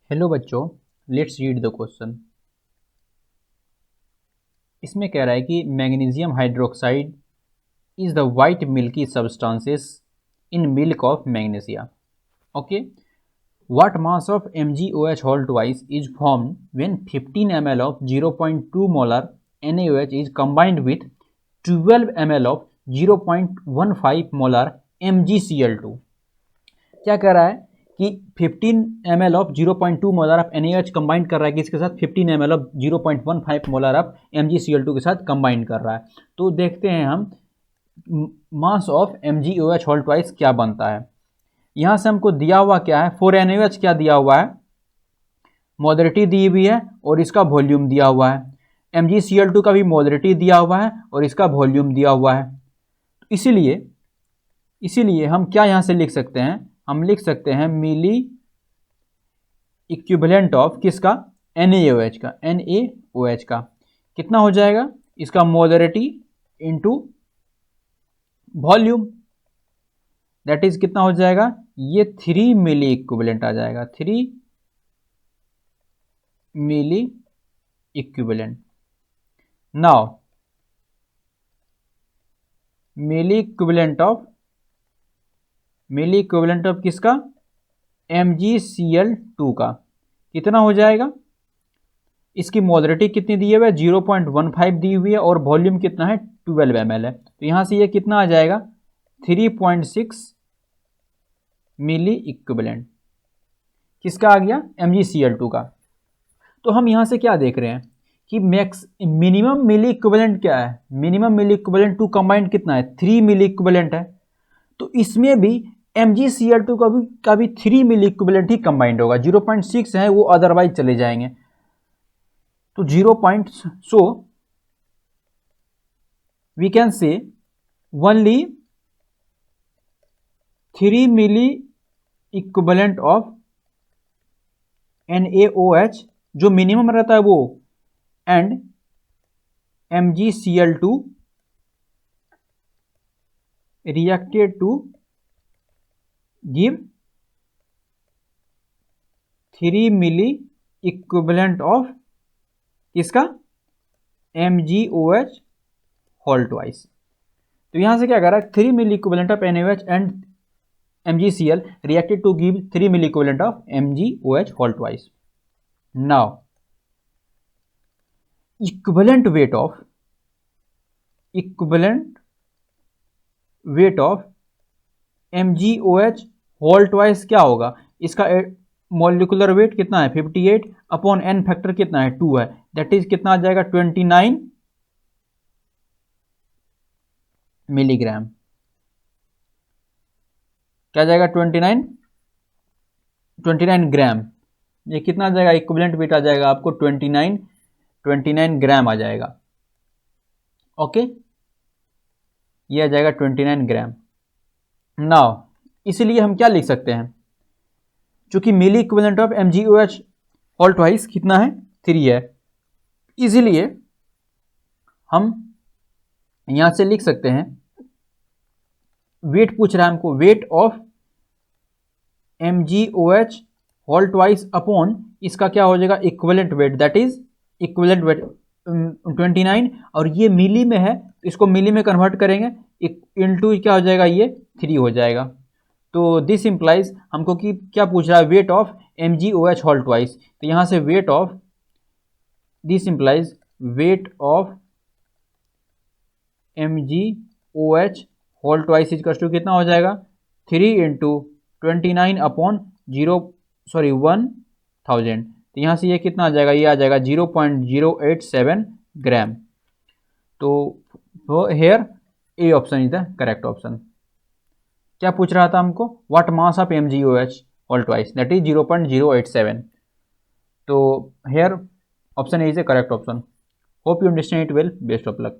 Hello बच्चों, let's read the question. इसमें कह रहा है कि magnesium hydroxide is the white milky substances in milk of magnesia. Okay, what mass of MgOH whole twice is formed when 15 ml of 0.2 molar NaOH is combined with 12 ml of 0.15 molar MgCl2। क्या कह रहा है कि 15 ml of 0.2 molar of NaOH combine कर रहा है किसके साथ, 15 ml of 0.15 molar of MgCl2 के साथ कंबाइन कर रहा है। तो देखते हैं हम mass of MgOH whole twice क्या बनता है। यहाँ से हमको दिया हुआ क्या है, 4 NaOH क्या दिया हुआ है, मोलरिटी दी हुई है और इसका वॉल्यूम दिया हुआ है। MgCl2 का भी मोलरिटी दिया हुआ है और इसका वॉल्यूम दिया हुआ है। इसीलिए हम क्या यहाँ से लिख सकते हैं, हम लिख सकते हैं मिली इक्विवेलेंट ऑफ किसका, NaOH का। NaOH का कितना हो जाएगा, इसका molarity into volume, that is कितना हो जाएगा, ये 3 मिली इक्विवेलेंट आ जाएगा, 3 milliequivalent. Now milliequivalent of किसका, MgCl2 का कितना हो जाएगा, इसकी मोलरिटी कितनी दी हुई है, 0.15 दी हुई है और वॉल्यूम कितना है, 12 ml है। तो यहाँ से ये कितना आ जाएगा, 3.6 मिली इक्विवेलेंट किसका आ गया, MgCl2 का। तो हम यहाँ से क्या देख रहे हैं कि मिनिमम मिली इक्विवेलेंट क्या है, minimum milli equivalent to combined कितना है, 3 मिली इक्विवेलेंट है। तो इसमें भी MgCl2 का भी 3 मिली इक्विवेलेंट ही कंबाइंड होगा, 0.6 है वो अदरवाइज चले जाएंगे। तो 0. So we can say only 3 milliequivalent of NaOH जो मिनिमम रहता है वो, and MgCl2 reacted to give 3 milliequivalent of किसका, MgOH होल ट्वाइस। तो यहां से क्या कर रहा है, 3 milliequivalent of NaOH and MgCl reacted to give 3 milliequivalent of MgOH whole twice. Now equivalent weight of MgOH whole twice क्या होगा, इसका मॉलिक्यूलर वेट कितना है, 58 अपॉन n फैक्टर कितना है, 2 है, दैट इज कितना आ जाएगा, 29 मिलीग्राम। क्या जाएगा, 29 ग्राम। ये कितना आ जाएगा, इक्विवेलेंट वेट आ जाएगा आपको 29 ग्राम आ जाएगा। ओके, ये आ जाएगा 29 ग्राम। नाउ इसलिए हम क्या लिख सकते हैं, चूंकि milliequivalent of MgOH whole twice कितना है, 3 है, इसीलिए हम यहां से लिख सकते हैं, वेट पूछ रहा है हमको, weight of MgOH whole twice upon इसका क्या हो जाएगा, equivalent weight, that is equivalent weight 29, और ये मिली में है, इसको मिली में कन्वर्ट करेंगे, इनटू क्या हो जाएगा, ये 3 हो जाएगा। तो दिस इंप्लाइज हमको कि क्या पूछ रहा है, weight of MgOH whole twice. तो यहाँ से weight of, this implies weight of MgOH whole twice is to कितना हो जाएगा, 3 इंटू 29 अपॉन 1000। तो यहाँ से ये कितना आ जाएगा, ये आ जाएगा 0.087 ग्राम। तो here A option is the correct option. क्या पूछ रहा था हमको, what mass of MgOH whole twice, that is 0.087। तो here option A is the correct option. Hope you understand it well, best of luck.